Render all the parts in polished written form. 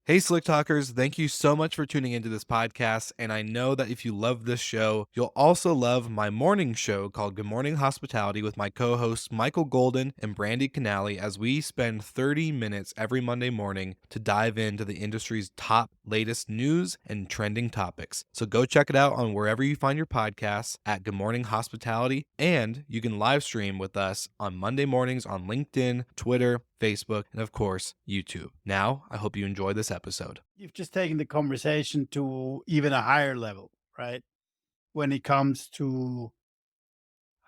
Hey, Slick Talkers, thank you so much for tuning into this podcast. And I know that if you love this show, you'll also love my morning show called Good Morning Hospitality with my co hosts Michael Golden and Brandy Canali, as we spend 30 minutes every Monday morning to dive into the industry's top latest news and trending topics. So go check it out on wherever you find your podcasts at Good Morning Hospitality. And you can live stream with us on Monday mornings on LinkedIn, Twitter, Facebook, and of course, YouTube. Now, I hope you enjoy this episode. You've just taken the conversation to even a higher level, right? When it comes to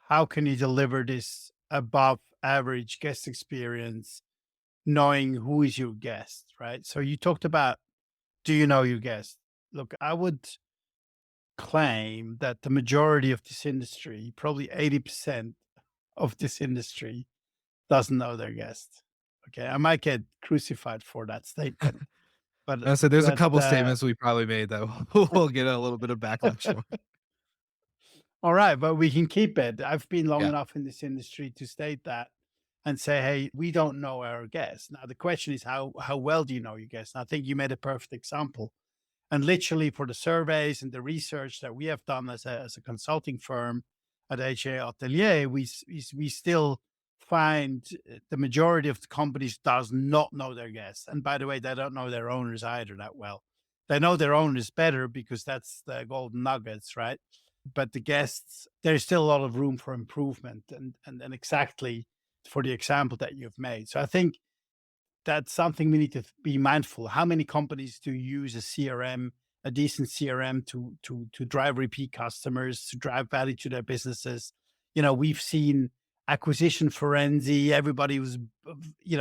how can you deliver this above average guest experience, knowing who is your guest, right? So you talked about, do you know your guest? Look, I would claim that the majority of this industry, probably 80% of this industry, doesn't know their guest. Okay. I might get crucified for that statement, but, So there's a but, couple uh, statements we probably made that we'll get a little bit of backlash for. All right, but we can keep it. I've been long Yeah. enough in this industry to state that and say, hey, we don't know our guests. Now the question is how well do you know your guests? And I think you made a perfect example. And literally for the surveys and the research that we have done as a consulting firm at HA Atelier, we still find the majority of the companies does not know their guests. And by the way, they don't know their owners either that well. They know their owners better because that's the golden nuggets, right? But the guests, there's still a lot of room for improvement and exactly for the example that you've made. So I think that's something we need to be mindful. How many companies do use a CRM, a decent CRM to drive repeat customers, to drive value to their businesses? You know, we've seen acquisition frenzy. Everybody was,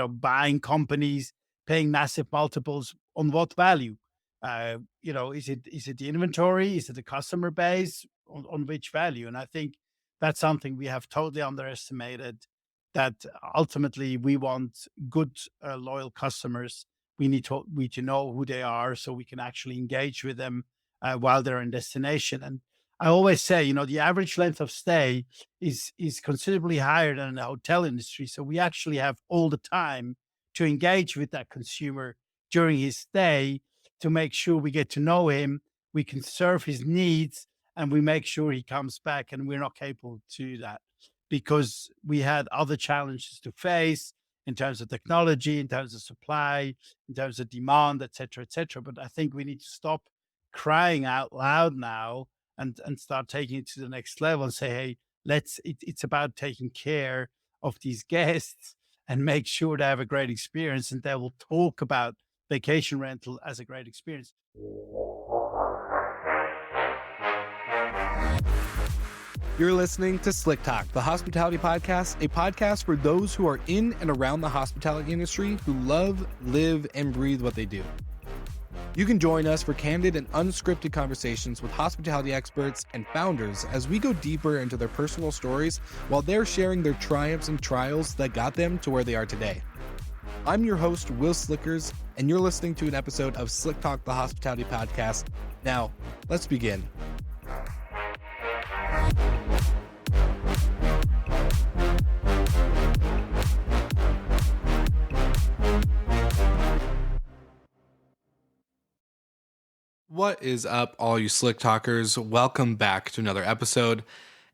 buying companies, paying massive multiples on what value? Is it the inventory? Is it the customer base? On which value? And I think that's something we have totally underestimated, that ultimately we want good, loyal customers. We need to know who they are so we can actually engage with them while they're in destination. And I always say, the average length of stay is considerably higher than in the hotel industry. So we actually have all the time to engage with that consumer during his stay to make sure we get to know him, we can serve his needs, and we make sure he comes back. And we're not capable to do that because we had other challenges to face in terms of technology, in terms of supply, in terms of demand, et cetera, et cetera. But I think we need to stop crying out loud now and start taking it to the next level and say, hey, it's about taking care of these guests and make sure they have a great experience. And they will talk about vacation rental as a great experience. You're listening to Slick Talk, the hospitality podcast, a podcast for those who are in and around the hospitality industry who love, live, and breathe what they do. You can join us for candid and unscripted conversations with hospitality experts and founders as we go deeper into their personal stories while they're sharing their triumphs and trials that got them to where they are today. I'm your host, Will Slickers, and you're listening to an episode of Slick Talk, the hospitality podcast. Now, let's begin. What is up, all you Slick Talkers? Welcome back to another episode.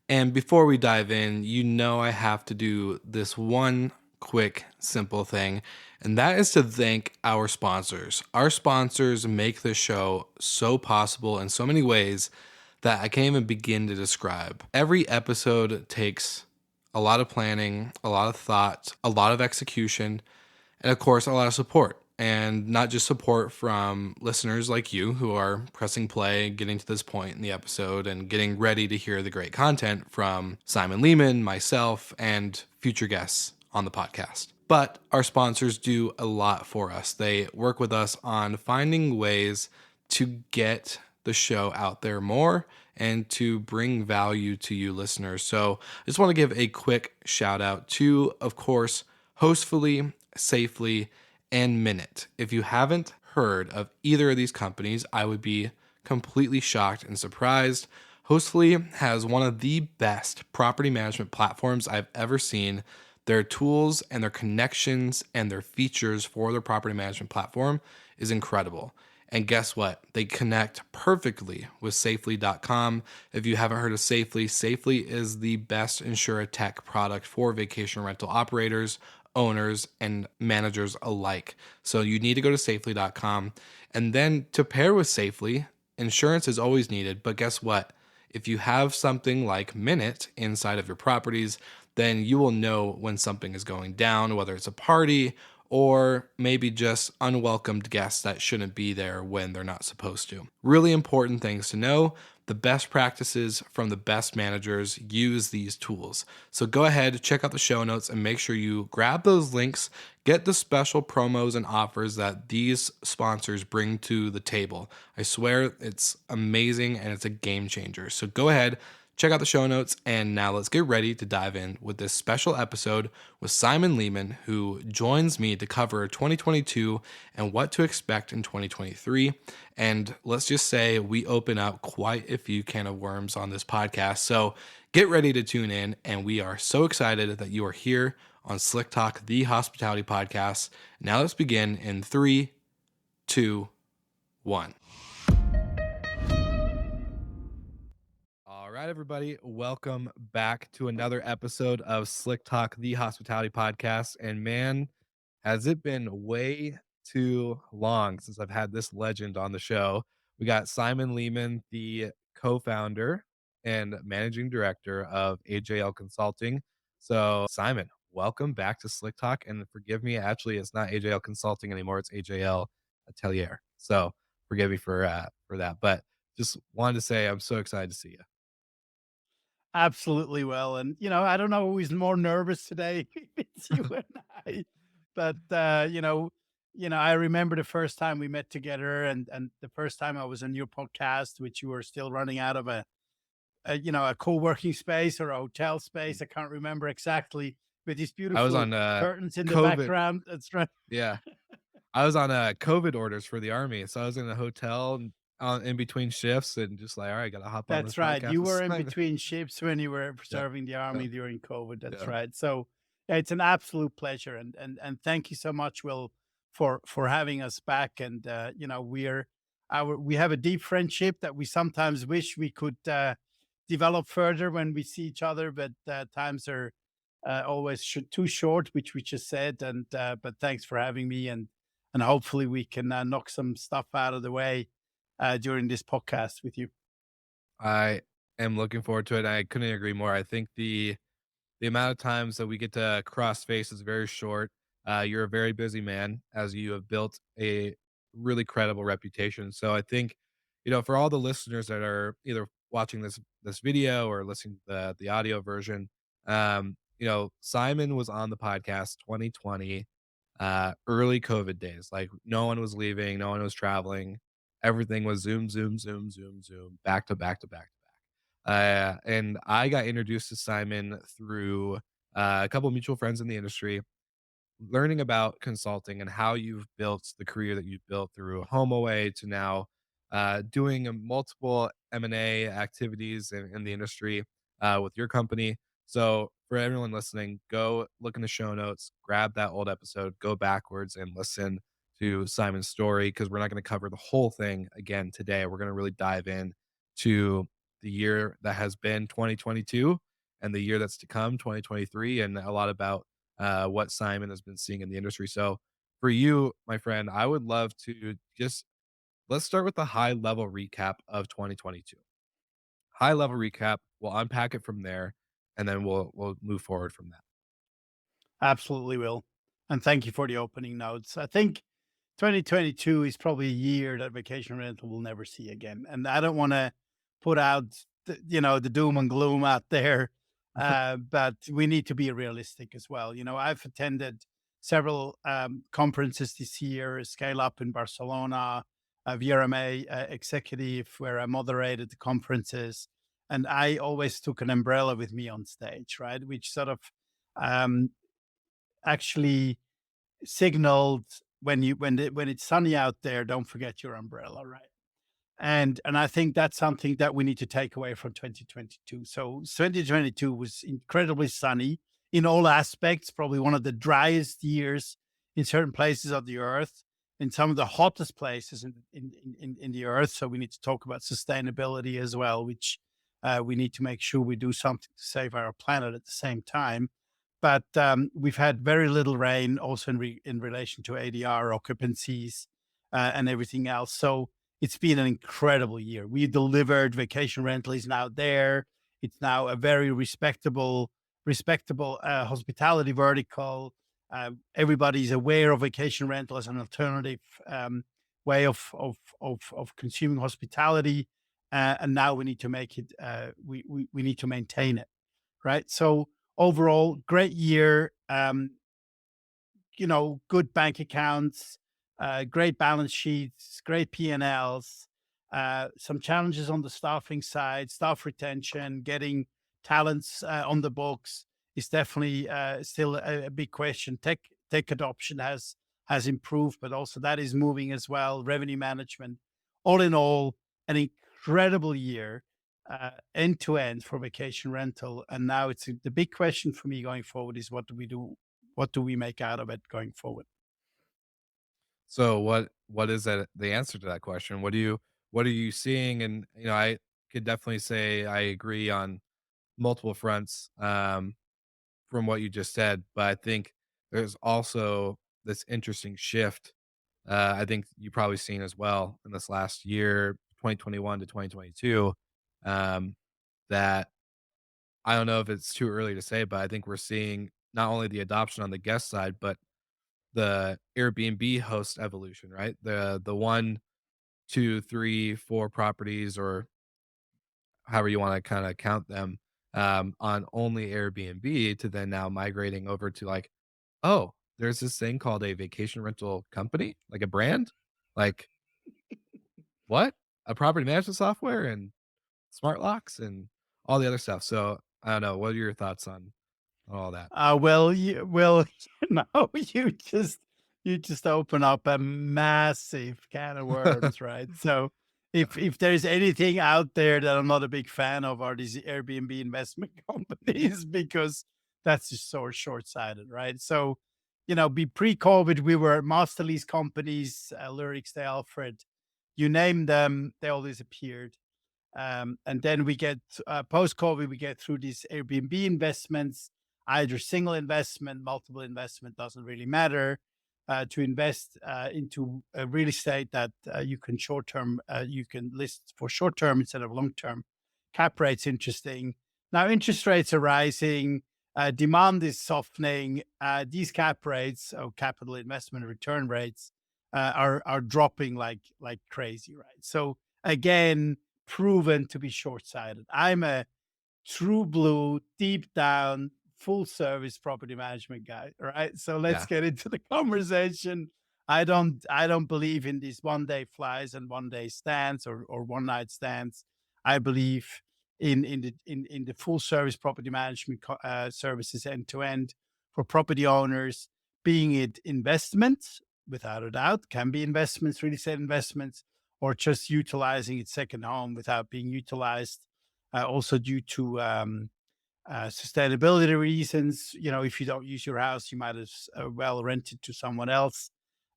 And before we dive in, I have to do this one quick, simple thing, and that is to thank our sponsors. Our sponsors make this show so possible in so many ways that I can't even begin to describe. Every episode takes a lot of planning, a lot of thought, a lot of execution, and of course, a lot of support. And not just support from listeners like you who are pressing play, getting to this point in the episode, and getting ready to hear the great content from Simon Lehmann, myself, and future guests on the podcast. But our sponsors do a lot for us. They work with us on finding ways to get the show out there more and to bring value to you listeners. So I just want to give a quick shout out to, of course, Hostfully, Safely, and Minute. If you haven't heard of either of these companies, I would be completely shocked and surprised. Hostfully has one of the best property management platforms I've ever seen. Their tools and their connections and their features for their property management platform is incredible. And guess what? They connect perfectly with safely.com. If you haven't heard of Safely, Safely is the best insure tech product for vacation rental operators, owners, and managers alike. So you need to go to safely.com. And then to pair with Safely, insurance is always needed. But guess what? If you have something like Minute inside of your properties, then you will know when something is going down, whether it's a party or maybe just unwelcomed guests that shouldn't be there when they're not supposed to. Really important things to know. The best practices from the best managers use these tools. So go ahead, check out the show notes, and make sure you grab those links, get the special promos and offers that these sponsors bring to the table. I swear it's amazing and it's a game changer. So go ahead, check out the show notes, and now let's get ready to dive in with this special episode with Simon Lehmann, who joins me to cover 2022 and what to expect in 2023. And let's just say we open up quite a few can of worms on this podcast. So get ready to tune in, and we are so excited that you are here on Slick Talk, the hospitality podcast. Now let's begin in 3, 2, 1. All right, everybody, welcome back to another episode of Slick Talk, the hospitality podcast. And man, has it been way too long since I've had this legend on the show. We got Simon Lehmann, the co-founder and managing director of AJL Consulting. So, Simon, welcome back to Slick Talk. And forgive me, actually, it's not AJL Consulting anymore; it's AJL Atelier. So, forgive me for that. But just wanted to say I'm so excited to see you. Absolutely well. And, I don't know who's more nervous today. It's you and I. But I remember the first time we met together and the first time I was on your podcast, which you were still running out of a co-working space or a hotel space. I can't remember exactly, with these I was beautiful on curtains in the COVID. background. That's right. Yeah. I was on COVID orders for the army. So I was in a hotel in between shifts and just like, all right, gotta hop on this That's right. podcast You with were in Simon. between ships when you were Yeah. serving the Yeah. army during COVID. That's Yeah. right. So yeah, it's an absolute pleasure, and thank you so much, Will, for having us back. And we have a deep friendship that we sometimes wish we could develop further when we see each other, but times are always too short, which we just said. And but thanks for having me, and hopefully we can knock some stuff out of the way during this podcast with you. I am looking forward to it. I couldn't agree more. I think the amount of times that we get to cross face is very short. You're a very busy man, as you have built a really credible reputation. So I think, for all the listeners that are either watching this video or listening to the audio version, Simon was on the podcast 2020, early COVID days. Like no one was leaving, no one was traveling. Everything was Zoom, Zoom, Zoom, Zoom, Zoom, back to back to back to back. And I got introduced to Simon through a couple of mutual friends in the industry, learning about consulting and how you've built the career that you've built through HomeAway to now doing multiple M&A activities in the industry with your company. So for everyone listening, go look in the show notes, grab that old episode, go backwards and listen to Simon's story because we're not going to cover the whole thing again today. We're going to really dive in to the year that has been 2022 and the year that's to come, 2023, and a lot about what Simon has been seeing in the industry. So, for you, my friend, I would love to just let's start with the high level recap of 2022. High level recap. We'll unpack it from there, and then we'll move forward from that. Absolutely will. And thank you for the opening notes. I think 2022 is probably a year that vacation rental will never see again. And I don't want to put out, the doom and gloom out there, but we need to be realistic as well. I've attended several conferences this year, Scale Up in Barcelona, VRMA Executive, where I moderated the conferences. And I always took an umbrella with me on stage, right? Which sort of um, actually signaled when it's sunny out there, don't forget your umbrella, right? And I think that's something that we need to take away from 2022. So 2022 was incredibly sunny in all aspects, probably one of the driest years in certain places of the earth. in some of the hottest places in the earth. So we need to talk about sustainability as well, which we need to make sure we do something to save our planet at the same time. But we've had very little rain also in relation to ADR occupancies and everything else. So it's been an incredible year. We delivered vacation rental is now there. It's now a very respectable hospitality vertical. Everybody's aware of vacation rental as an alternative way of consuming hospitality, and now we need to make it. We need to maintain it, right? So overall, great year. Good bank accounts, great balance sheets, great P&Ls, some challenges on the staffing side, staff retention, getting talents on the books is definitely still a big question. Tech adoption has improved, but also that is moving as well. Revenue management, all in all, an incredible year, end to end for vacation rental. And now the big question for me going forward is what do we do? What do we make out of it going forward? So what is that the answer to that question? What are you seeing? And I could definitely say I agree on multiple fronts from what you just said, but I think there's also this interesting shift. I think you probably seen as well in this last year, 2021 to 2022, um, that I don't know if it's too early to say, but I think we're seeing not only the adoption on the guest side, but the Airbnb host evolution, right? The one, 2, 3, 4 properties or however you wanna kinda count them, on only Airbnb to then now migrating over to, like, "Oh, there's this thing called a vacation rental company, like a brand? Like, what? A property management software and smart locks and all the other stuff." So, I don't know, what are your thoughts on all that? You just open up a massive can of worms, right? So if there's anything out there that I'm not a big fan of are these Airbnb investment companies because that's just so short-sighted, right? So, be pre-COVID, we were master lease companies, Lyrics, they Alfred, you name them, they always appeared. And then we get post COVID, we get through these Airbnb investments, either single investment, multiple investment, doesn't really matter. To invest into a real estate that you can list for short term instead of long term. Cap rates interesting. Now interest rates are rising. Demand is softening. These cap rates, so capital investment return rates, are dropping like crazy, right? So again, proven to be short-sighted. I'm a true blue, deep down, full service property management guy. Right. So let's Yeah, get into the conversation. I don't believe in these one day flies and one day stands or one night stands. I believe in the full service property management services end to end for property owners, being it investments, without a doubt, can be investments, real estate investments, or just utilizing its second home without being utilized also due to sustainability reasons. If you don't use your house, you might as well rent it to someone else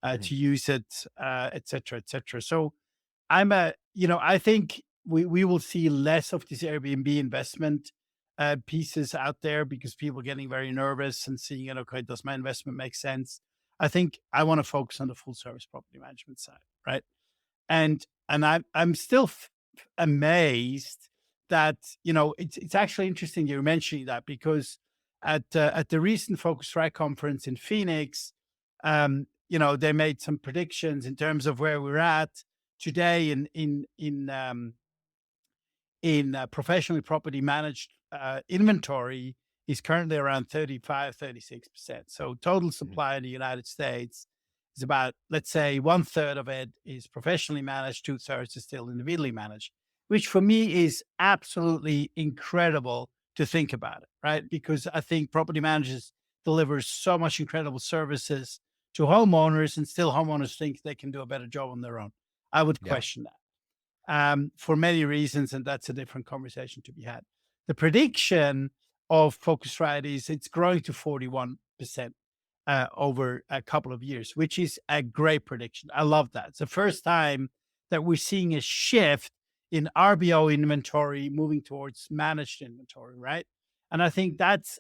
mhm, to use it, et cetera, et cetera. So I think we will see less of these Airbnb investment pieces out there because people are getting very nervous and seeing, okay, does my investment make sense? I think I want to focus on the full service property management side, right? And I'm still amazed that it's actually interesting you're mentioning that because at the recent Focusrite conference in Phoenix, they made some predictions in terms of where we're at today in professionally property managed inventory is currently around 35-36%. So total mhm. supply in the United States is about, let's say, one third of it is professionally managed, two thirds is still individually managed, which for me is absolutely incredible to think about it, right? Because I think property managers deliver so much incredible services to homeowners, and still homeowners think they can do a better job on their own. I would Yeah, question that for many reasons, and that's a different conversation to be had. The prediction of Focusrite is it's growing to 41%. over a couple of years, which is a great prediction. I love that. It's the first time that we're seeing a shift in RBO inventory moving towards managed inventory, right? And I think that's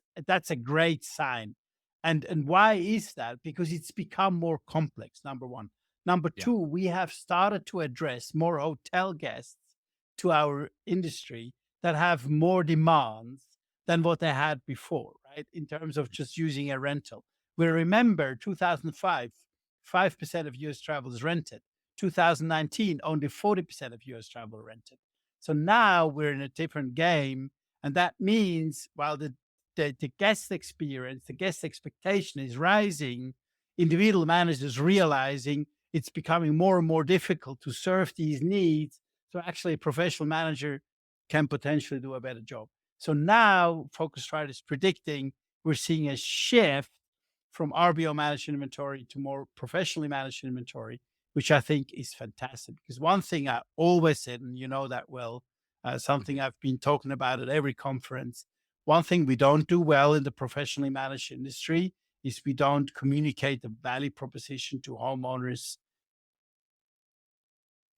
a great sign. And why is that? Because it's become more complex, number one. Number Yeah. two, we have started to address more hotel guests to our industry that have more demands than what they had before, right? In terms of just using a rental. We remember 2005, 5% of US travel is rented. 2019, only 40% of US travel rented. So now we're in a different game. And that means while the guest experience, the guest expectation is rising, individual managers realizing it's becoming more and more difficult to serve these needs. So actually, a professional manager can potentially do a better job. So now, Focusrite is predicting we're seeing a shift from RBO managed inventory to more professionally managed inventory, which I think is fantastic. Because one thing I always said, and you know that well, something Mhm. I've been talking about at every conference, one thing we don't do well in the professionally managed industry is we don't communicate the value proposition to homeowners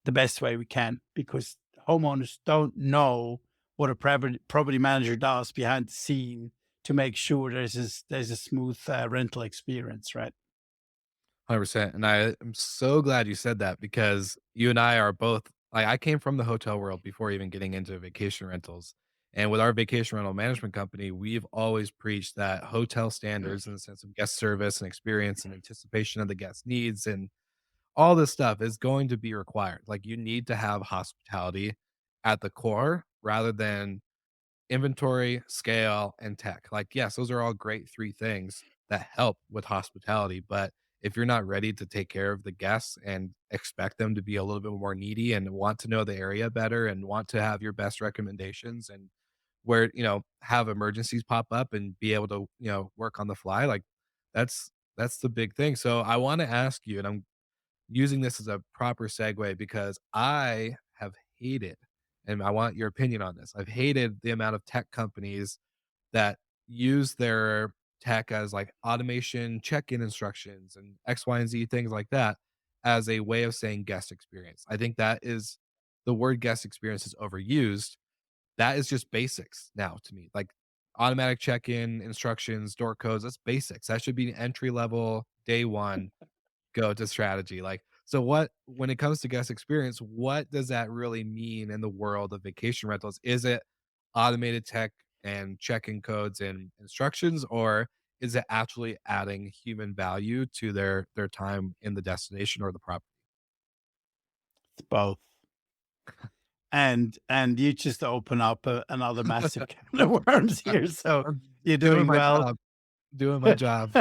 the best way we can because homeowners don't know what a property manager does behind the scene to make sure there's a smooth rental experience, right? 100%. And I am so glad you said that because you and I are both like I came from the hotel world before even getting into vacation rentals. And with our vacation rental management company, we've always preached that hotel standards in the sense of guest service and experience and anticipation of the guest needs and all this stuff is going to be required. Like you need to have hospitality at the core rather than inventory, scale, and tech. Like, yes, those are all great 3 things that help with hospitality, but if you're not ready to take care of the guests and expect them to be a little bit more needy and want to know the area better and want to have your best recommendations and where, have emergencies pop up and be able to, work on the fly, like, that's the big thing. So, I wanna ask you, and I'm using this as a proper segue because I have hated, and I want your opinion on this. I've hated the amount of tech companies that use their tech as like automation check-in instructions and X, Y, and Z things like that as a way of saying guest experience. I think that is the word guest experience is overused. That is just basics now to me. Like automatic check-in instructions, door codes, that's basics. That should be entry level, day one go to strategy. Like, so what when it comes to guest experience, what does that really mean in the world of vacation rentals? Is it automated tech and check-in codes and instructions, or is it actually adding human value to their time in the destination or the property? It's both. And you just open up another massive can of worms here. So I'm you're doing doing my well. job, doing my job.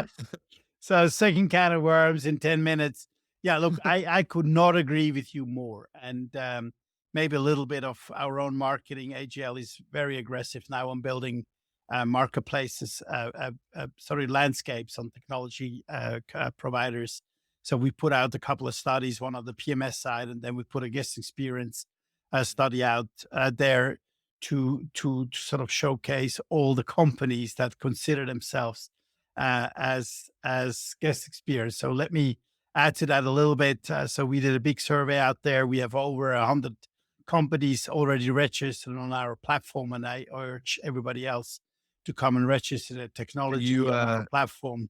So second can of worms in 10 minutes. Yeah, look, I could not agree with you more. And maybe a little bit of our own marketing. AGL is very aggressive now on building marketplaces, sorry, landscapes on technology providers. So we put out a couple of studies, one on the PMS side, and then we put a guest experience study out there to sort of showcase all the companies that consider themselves as guest experience. So let me add to that a little bit. So we did a big survey out there. We have over 100 companies already registered on our platform, and I urge everybody else to come and register their Do technology you, on our platform.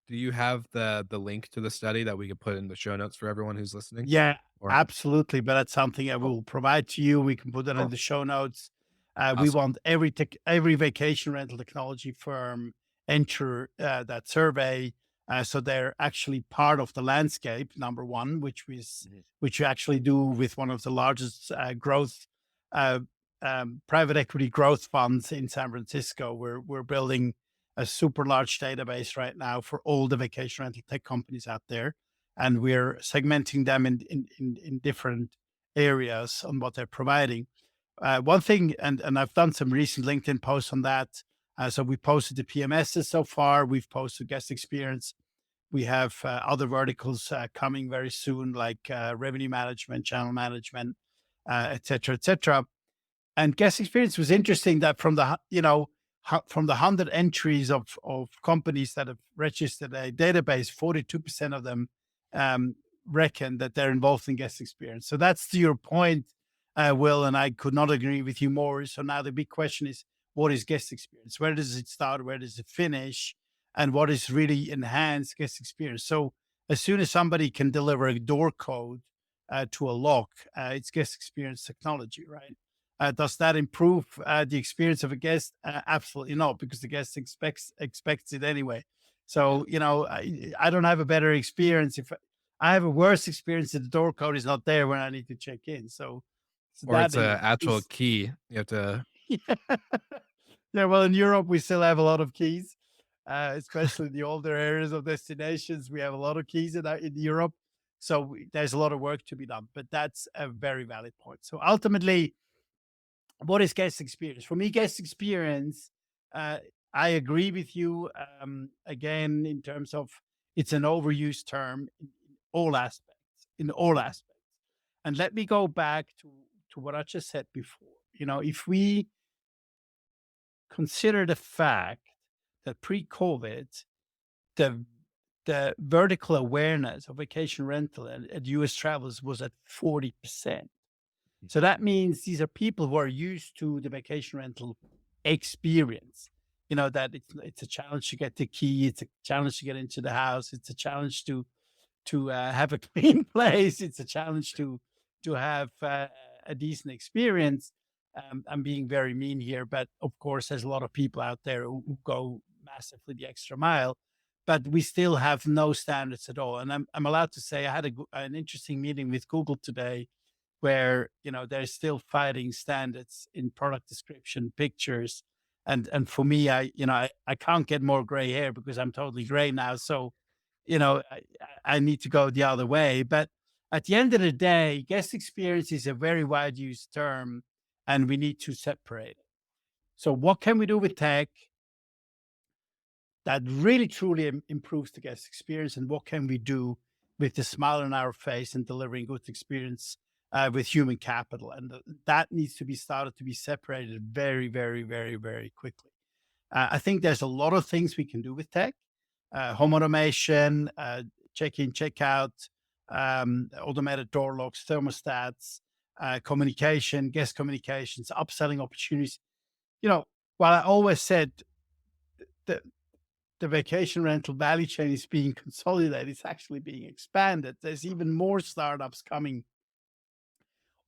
do you have the link to the study that we could put in the show notes for everyone who's listening? Yeah, Or absolutely. But that's something I cool, will provide to you. We can put that in cool, the show notes. We awesome. want every vacation rental technology firm enter that survey, so they're actually part of the landscape. Number one, Mhm. which you actually do with one of the largest growth uh, private equity growth funds in San Francisco. We're building a super large database right now for all the vacation rental tech companies out there, and we're segmenting them in different areas on what they're providing. One thing, and I've done some recent LinkedIn posts on that. So we posted the PMSs so far. We've posted guest experience. We have other verticals coming very soon, like revenue management, channel management, et cetera, et cetera. And guest experience was interesting that from the from the 100 entries of companies that have registered a database, 42% of them um, reckon that they're involved in guest experience. So that's to your point, Will, and I could not agree with you more. So now the big question is, what is guest experience? Where does it start? Where does it finish? And what is really enhanced guest experience? So as soon as somebody can deliver a door code to a lock, it's guest experience technology, right? Does that improve the experience of a guest? Absolutely not, because the guest expects it anyway. Yeah. So I don't have a better experience if I have a worse experience if the door code is not there when I need to check in. So Or that it's a actual is key. You have to yeah. Yeah. Well, in Europe, we still have a lot of keys, especially in the older areas of destinations. We have a lot of keys in Europe. So there's a lot of work to be done, but that's a very valid point. So ultimately, what is guest experience? For me, guest experience, uh, I agree with you. Again, in terms of it's an overused term in all aspects, in all aspects. And let me go back to what I just said before. If we consider the fact that pre-COVID, the the vertical awareness of vacation rental at US travelers was at 40%. So that means these are people who are used to the vacation rental experience. That it's a challenge to get the key, it's a challenge to get into the house, it's a challenge to have a clean place, it's a challenge to have a decent experience. I'm being very mean here, but of course, there's a lot of people out there who go massively the extra mile. But we still have no standards at all. And I'm allowed to say I had an interesting meeting with Google today where they're still fighting standards in product description, pictures, and for me, I can't get more gray hair because I'm totally gray now. So, I need to go the other way. But at the end of the day, guest experience is a very wide used term, and we need to separate it. So, what can we do with tech that really truly improves the guest experience, and what can we do with the smile on our face and delivering good experience with human capital? And that needs to be started to be separated very, very, very, very quickly. I think there's a lot of things we can do with tech, home automation, check in, check out, automated door locks, thermostats, communication, guest communications, upselling opportunities. You know, while I always said that the vacation rental value chain is being consolidated, it's actually being expanded. There's even more startups coming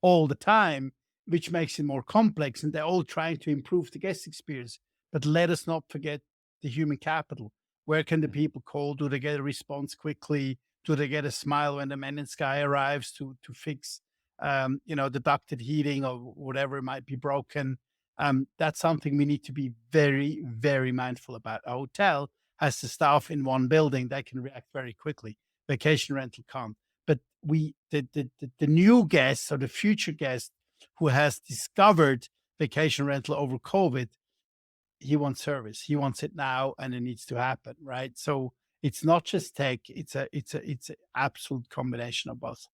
all the time, which makes it more complex. And they're all trying to improve the guest experience. But let us not forget the human capital. Where can the people call? Do they get a response quickly? Do they get a smile when the maintenance guy arrives to fix, the ducted heating or whatever might be broken? That's something we need to be very, very mindful about. A hotel has the staff in one building that can react very quickly. Vacation rental can't. But the new guest or the future guest who has discovered vacation rental over COVID, he wants service. He wants it now, and it needs to happen, right? So it's not just tech; it's an absolute combination of both.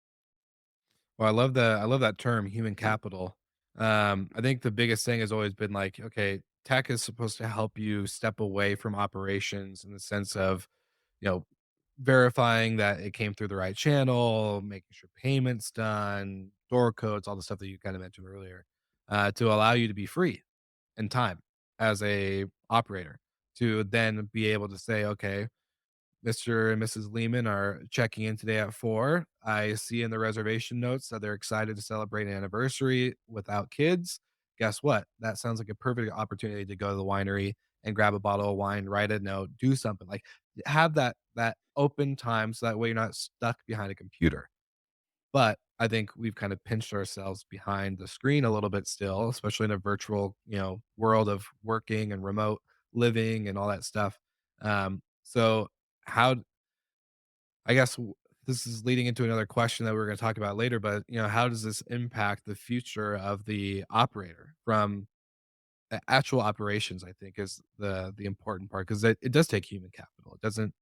Well, I love that term, human capital. I think the biggest thing has always been like, okay, tech is supposed to help you step away from operations in the sense of, you know, verifying that it came through the right channel, making sure payments done, door codes, all the stuff that you kind of mentioned earlier, to allow you to be free in time as a operator to then be able to say, okay, Mr. and Mrs. Lehman are checking in today at 4. I see in the reservation notes that they're excited to celebrate an anniversary without kids. Guess what? That sounds like a perfect opportunity to go to the winery and grab a bottle of wine, write a note, do something. Like have that open time so that way you're not stuck behind a computer. But I think we've kind of pinched ourselves behind the screen a little bit still, especially in a virtual, world of working and remote living and all that stuff. So how I guess this is leading into another question that we're going to talk about later, but how does this impact the future of the operator from actual operations? I think is the important part because it does take human capital. It doesn't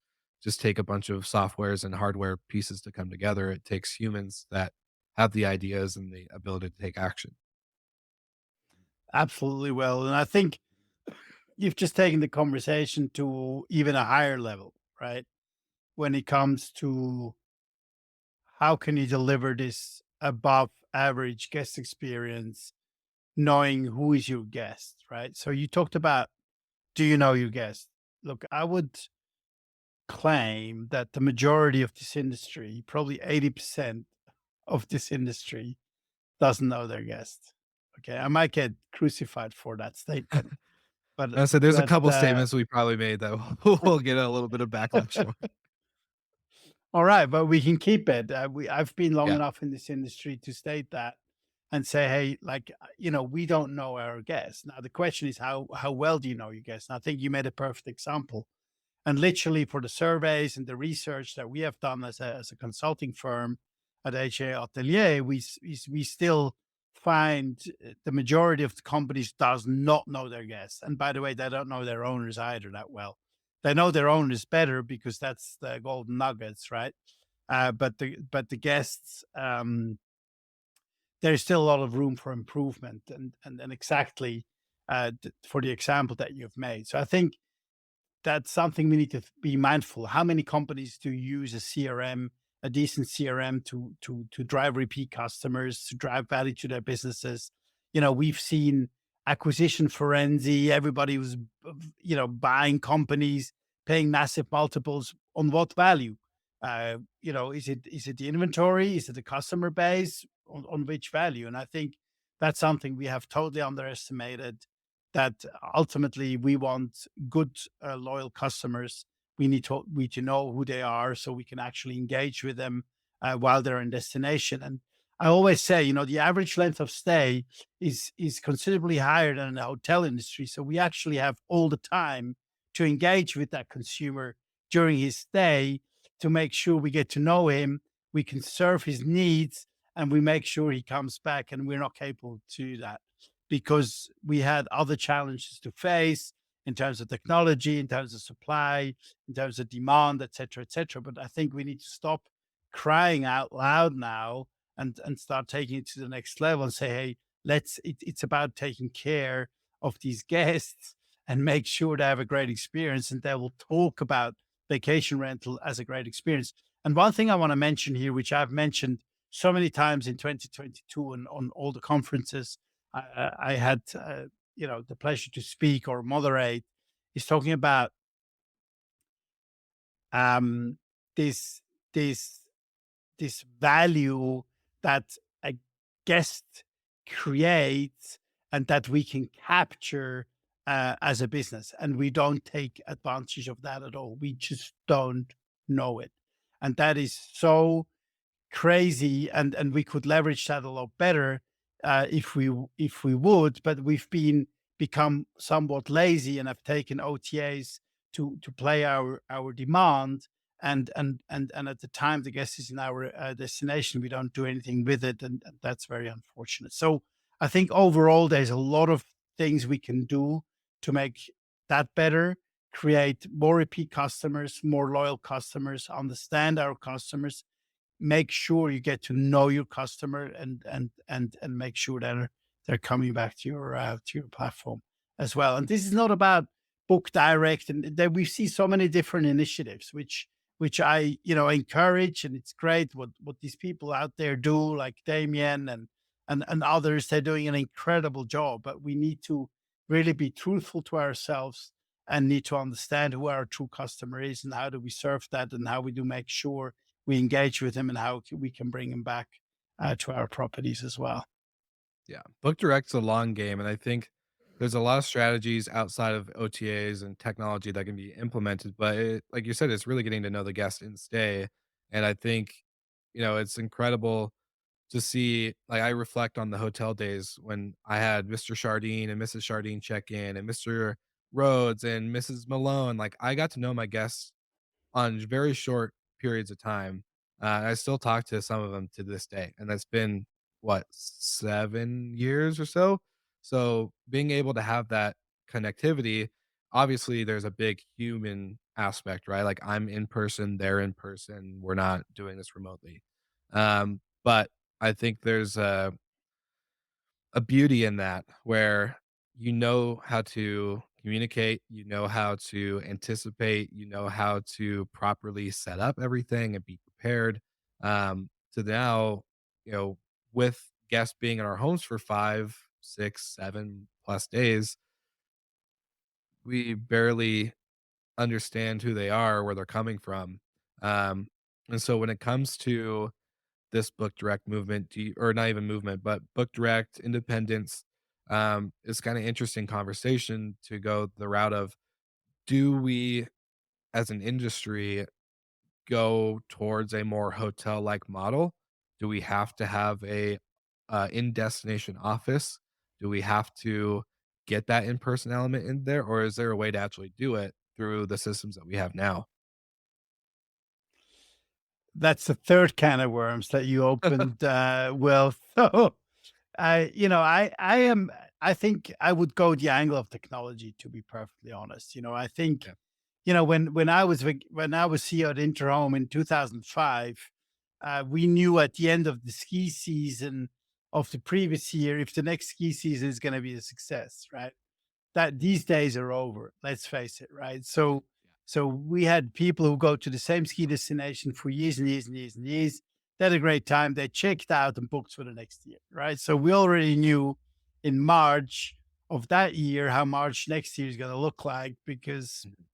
just take a bunch of softwares and hardware pieces to come together. It takes humans that have the ideas and the ability to take action. Absolutely well, and I think you've just taken the conversation to even a higher level, right? When it comes to how can you deliver this above average guest experience, knowing who is your guest, right? So you talked about, do you know your guest? Look, I would claim that the majority of this industry, probably 80% of this industry, doesn't know their guest. Okay, I might get crucified for that statement, but I said there's a but couple statements we probably made that we'll get a little bit of backlash for. all right, but we can keep it. I've been long Yeah. enough in this industry to state that and say, hey, like we don't know our guests. Now the question is how well do you know your guests? And I think you made a perfect example. And literally for the surveys and the research that we have done as a consulting firm at HA Atelier, we still find the majority of the companies does not know their guests. And by the way, they don't know their owners either that well. They know their owners better because that's the golden nuggets, right? But the guests, there's still a lot of room for improvement, and exactly for the example that you've made. So I think that's something we need to be mindful. How many companies do use a CRM, a decent CRM to drive repeat customers, to drive value to their businesses? We've seen acquisition frenzy. Everybody was, buying companies, paying massive multiples on what value? Is it the inventory? Is it the customer base? On which value? And I think that's something we have totally underestimated, that ultimately we want good, loyal customers. We need to know who they are so we can actually engage with them while they're in destination. And I always say, the average length of stay is considerably higher than in the hotel industry. So we actually have all the time to engage with that consumer during his stay to make sure we get to know him, we can serve his needs, and we make sure he comes back. And we're not capable to do that because we had other challenges to face in terms of technology, in terms of supply, in terms of demand, et cetera, et cetera. But I think we need to stop crying out loud now and start taking it to the next level and say, hey, it's about taking care of these guests and make sure they have a great experience, and they will talk about vacation rental as a great experience. And one thing I want to mention here, which I've mentioned so many times in 2022 and on all the conferences I had, the pleasure to speak or moderate, is talking about um, this this this value that a guest creates and that we can capture as a business, and we don't take advantage of that at all. We just don't know it, and that is so crazy, and we could leverage that a lot better if we would, but we've become somewhat lazy and have taken OTAs to play our demand, and at the time the guest is in our destination, we don't do anything with it, and that's very unfortunate. So I think overall there's a lot of things we can do to make that better, create more repeat customers, more loyal customers, understand our customers, make sure you get to know your customer, and make sure that they're coming back to your platform as well. And this is not about book direct, and that we see so many different initiatives which I encourage, and it's great what these people out there do, like Damien and others. They're doing an incredible job, but we need to really be truthful to ourselves and need to understand who our true customer is and how do we serve that, and how we do make sure we engage with him, and how we can bring him back to our properties as well. Yeah, book direct's a long game, and I think there's a lot of strategies outside of OTAs and technology that can be implemented, but like you said, it's really getting to know the guest and stay, and I think, it's incredible to see. Like, I reflect on the hotel days when I had Mr. Chardine and Mrs. Chardine check in, and Mr. Rhodes and Mrs. Malone. Like, I got to know my guests on very short periods of time. I still talk to some of them to this day, and that's been what, 7 years or so. So being able to have that connectivity, obviously, there's a big human aspect, right? Like, I'm in person, they're in person. We're not doing this remotely. But I think there's a beauty in that where you know how to communicate, you know how to anticipate, you know how to properly set up everything and be prepared. To now, you know, with guests being in our homes for 5, 6, 7+ days, we barely understand who they are, where they're coming from. Um, and so when it comes to this book direct movement, or not even movement, but book direct independence, it's kind of interesting conversation to go the route of, do we as an industry go towards a more hotel like model? Do we have to have a in destination office? Do we have to get that in person element in there, or is there a way to actually do it through the systems that we have now? That's the third can of worms that you opened, Will. So, I think I would go the angle of technology, to be perfectly honest. I think, Yeah. when I was CEO at Interhome in 2005, we knew at the end of the ski season of the previous year if the next ski season is going to be a success, right? That these days are over. Let's face it, right? So we had people who go to the same ski destination for years and years and years and years. They had a great time. They checked out and booked for the next year, right? So we already knew in March of that year how March next year is going to look like, because Mhm,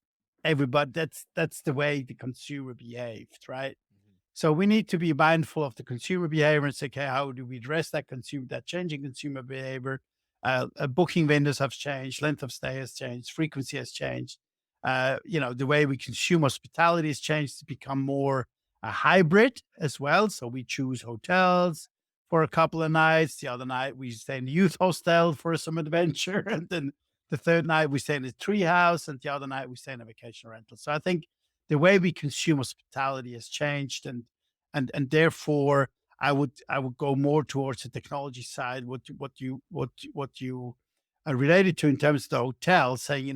everybody, that's the way the consumer behaved, right? mhm. So we need to be mindful of the consumer behavior and say, okay, how do we address that changing consumer behavior? Booking windows have changed, length of stay has changed, frequency has changed. The way we consume hospitality has changed to become more a hybrid as well. So we choose hotels for a couple of nights. The other night we stay in the youth hostel for some adventure, and then the third night we stay in the tree house, and the other night we stay in a vacation rental. So I think the way we consume hospitality has changed, and therefore I would go more towards the technology side. What you related to in terms of the hotel, saying,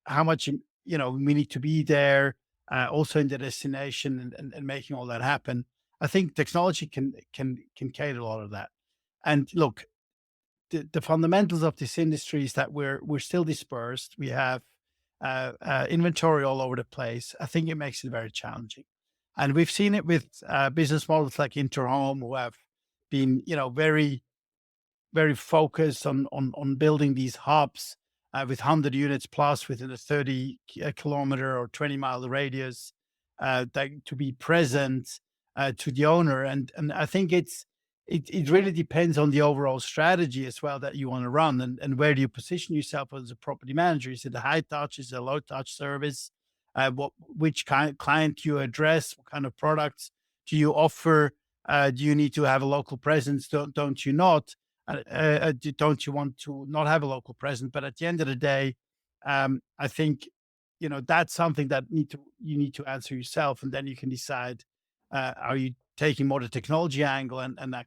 how much, we need to be there, also in the destination, and making all that happen. I think technology can cater a lot of that. And look, the fundamentals of this industry is that we're still dispersed. We have inventory all over the place. I think it makes it very challenging, and we've seen it with business models like Interhome, who have been, very focused on building these hubs with 100 units plus within a 30 kilometer or 20-mile radius, to be present to the owner. And I think it really depends on the overall strategy as well that you want to run, and where do you position yourself as a property manager? Is it a high touch? Is it a low touch service? Which kind of client you address? What kind of products do you offer? Do you need to have a local presence? Don't you not? Don't you want to not have a local presence? But at the end of the day, I think, that's something that you need to answer yourself, and then you can decide, are you taking more the technology angle, and I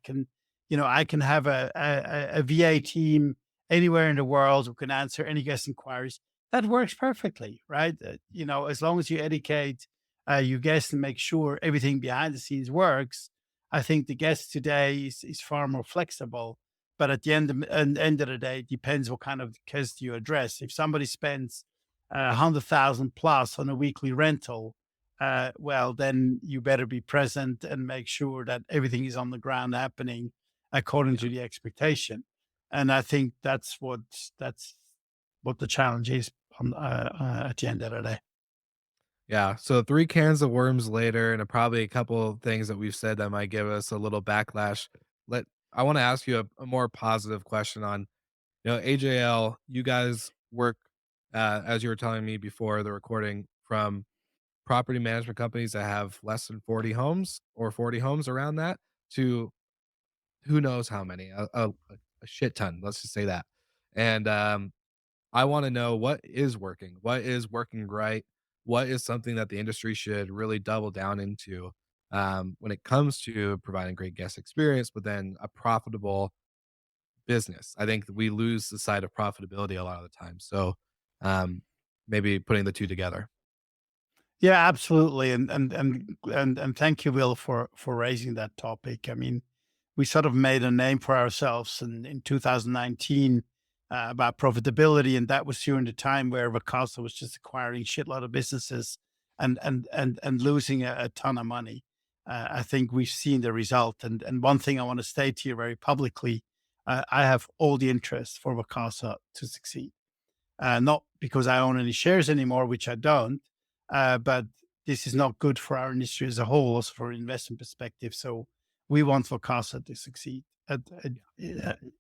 can have a VA team anywhere in the world who can answer any guest inquiries. That works perfectly, right? As long as you educate your guests and make sure everything behind the scenes works. I think the guest today is far more flexible, but at the end of the day, it depends what kind of guest you address. If somebody spends 100,000 plus on a weekly rental, well, then you better be present and make sure that everything is on the ground happening according Yeah. to the expectation. And I think that's what the challenge is at the end of the day. Yeah. So 3 cans of worms later, and probably a couple of things that we've said that might give us a little backlash. I want to ask you a more positive question on, AJL, you guys work, as you were telling me before the recording, from property management companies that have less than 40 homes or 40 homes around that, to who knows how many, a shit ton. Let's just say that. And I want to know what is working right, what is something that the industry should really double down into, when it comes to providing great guest experience, but then a profitable business. I think we lose the sight of profitability a lot of the time. So, um, maybe putting the two together. Yeah, absolutely. And thank you, Will, for raising that topic. I mean, we sort of made a name for ourselves in 2019, about profitability, and that was during the time where Vacasa was just acquiring shitload of businesses and losing a ton of money. I think we've seen the result, and one thing I want to state here very publicly, I have all the interest for Vacasa to succeed. Not because I own any shares anymore, which I don't, but this is not good for our industry as a whole, also for an investment perspective. So we want Vocasa to succeed. Uh,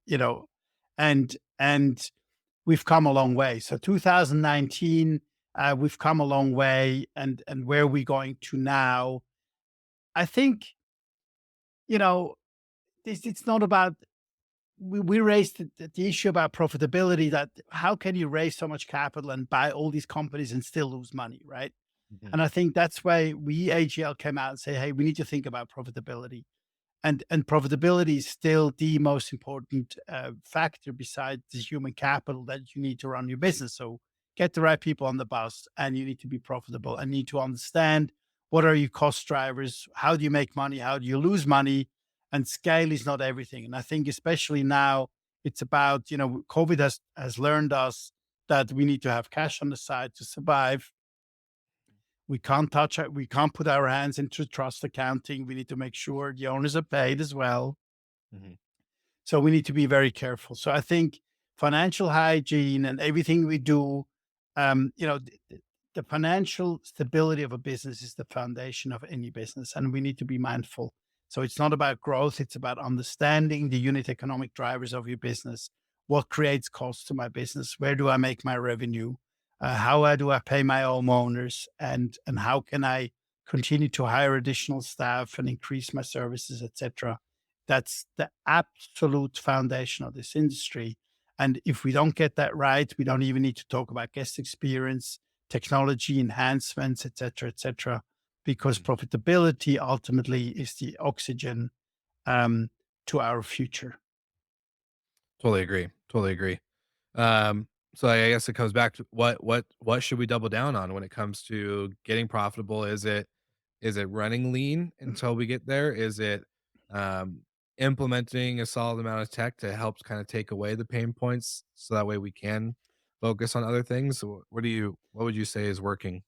you know, and we've come a long way. So 2019, we've come a long way, and where are we going to now? I think this. It's not about we raised the issue about profitability, that how can you raise so much capital and buy all these companies and still lose money, right? Mhm. And I think that's why we AGL came out and say, hey, we need to think about profitability, and profitability is still the most important factor besides the human capital that you need to run your business. So get the right people on the bus, and you need to be profitable and need to understand what are your cost drivers, how do you make money, how do you lose money, and scale is not everything. And I think especially now, it's about COVID has learned us that we need to have cash on the side to survive. We can't touch it. We can't put our hands into trust accounting. We need to make sure the owners are paid as well. Mhm. So we need to be very careful. So I think financial hygiene and everything we do, the financial stability of a business is the foundation of any business, and we need to be mindful. So it's not about growth; it's about understanding the unit economic drivers of your business. What creates costs to my business? Where do I make my revenue? How do I pay my homeowners? And how can I continue to hire additional staff and increase my services, etc. That's the absolute foundation of this industry. And if we don't get that right, we don't even need to talk about guest experience, technology enhancements, et cetera, because Mhm. profitability ultimately is the oxygen um, to our future. Totally agree. Totally agree. Um, so I guess it comes back to what should we double down on when it comes to getting profitable? Is it running lean until we get there? Is it um, implementing a solid amount of tech to help kind of take away the pain points so that way we can focus on other things? What would you say is working?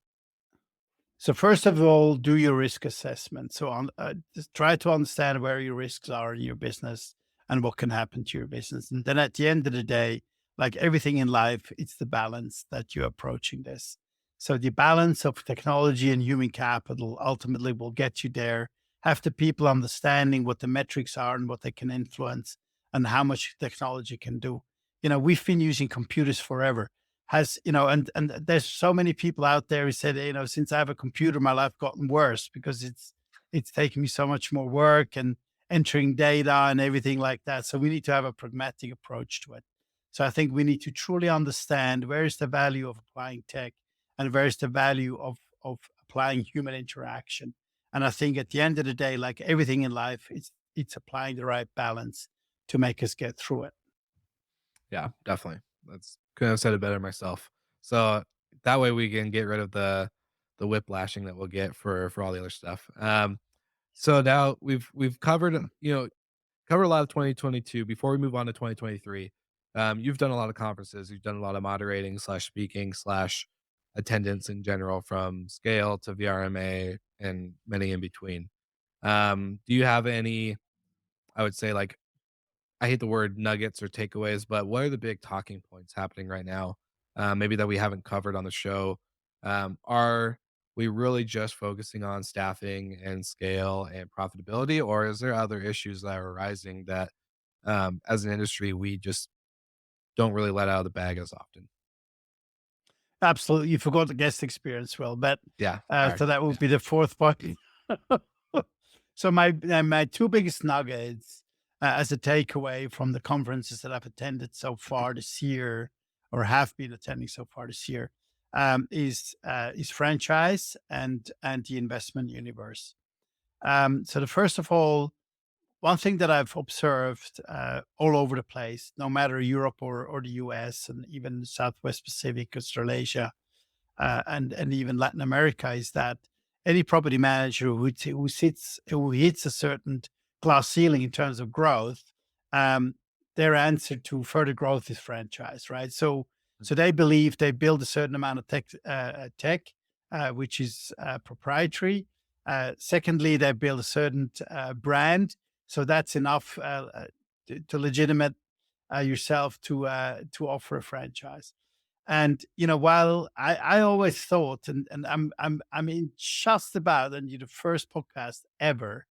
So first of all, do your risk assessment. So just try to understand where your risks are in your business and what can happen to your business. And then at the end of the day, like everything in life, it's the balance that you're approaching this. So the balance of technology and human capital ultimately will get you there. Have the people understanding what the metrics are and what they can influence and how much technology can do. We've been using computers forever. And there's so many people out there who said, since I have a computer, my life gotten worse because it's taking me so much more work and entering data and everything like that. So we need to have a pragmatic approach to it. So I think we need to truly understand where is the value of applying tech and where is the value of applying human interaction. And I think at the end of the day, like everything in life, it's applying the right balance to make us get through it. Yeah, definitely. That's couldn't have said it better myself. So that way we can get rid of the whiplashing that we'll get for all the other stuff. So now we've covered covered a lot of 2022. Before we move on to 2023, you've done a lot of conferences. You've done a lot of moderating slash speaking slash attendance in general, from scale to VRMA and many in between. Do you have any? I would say, like, I hate the word nuggets or takeaways, but what are the big talking points happening right now? Maybe that we haven't covered on the show. Are we really just focusing on staffing and scale and profitability, or is there other issues that are arising that, as an industry, we just don't really let out of the bag as often? Absolutely. You forgot the guest experience. Well, but Yeah, sorry. so that would be the fourth point. So my two biggest nuggets as a takeaway from the conferences that I've attended so far this year, or have been attending so far this year, is franchise and the investment universe. So the first of all, one thing that I've observed all over the place, no matter Europe or the US and even Southwest Pacific, Australasia, and even Latin America, is that any property manager who hits a certain glass ceiling in terms of growth, um, their answer to further growth is franchise, right? So they believe they build a certain amount of tech, which is proprietary. Secondly, they build a certain brand, so that's enough to legitimate yourself to offer a franchise. And while I always thought, and I'm in just about, and you're the first podcast ever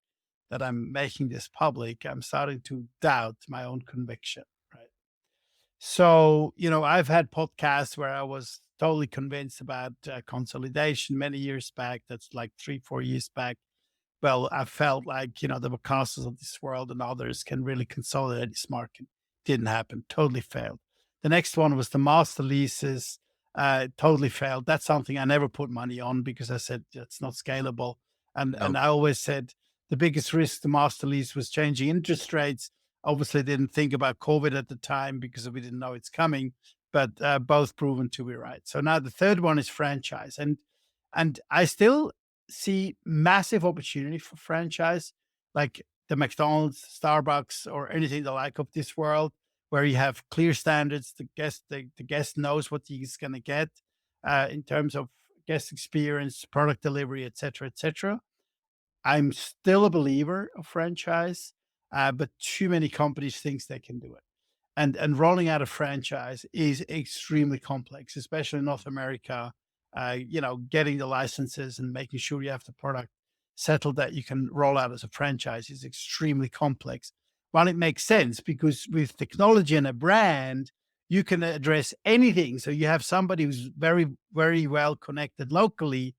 that I'm making this public, I'm starting to doubt my own conviction, right? So, I've had podcasts where I was totally convinced about consolidation many years back. That's like 3, 4 years back. Well, I felt like, the Picassos of this world and others can really consolidate this market. Didn't happen. Totally failed. The next one was the master leases. Totally failed. That's something I never put money on because I said it's not scalable. And No. I always said the biggest risk to master lease was changing interest rates. Obviously, didn't think about COVID at the time because we didn't know it's coming, but both proven to be right. So now the third one is franchise, and I still see massive opportunity for franchise, like the McDonald's, Starbucks, or anything the like of this world, where you have clear standards. The guest knows what he's going to get in terms of guest experience, product delivery, etc., etc. I'm still a believer of franchise, but too many companies thinks they can do it. And rolling out a franchise is extremely complex, especially in North America. Getting the licenses and making sure you have the product settled that you can roll out as a franchise is extremely complex. While it makes sense because with technology and a brand, you can address anything. So you have somebody who's very, very well connected locally.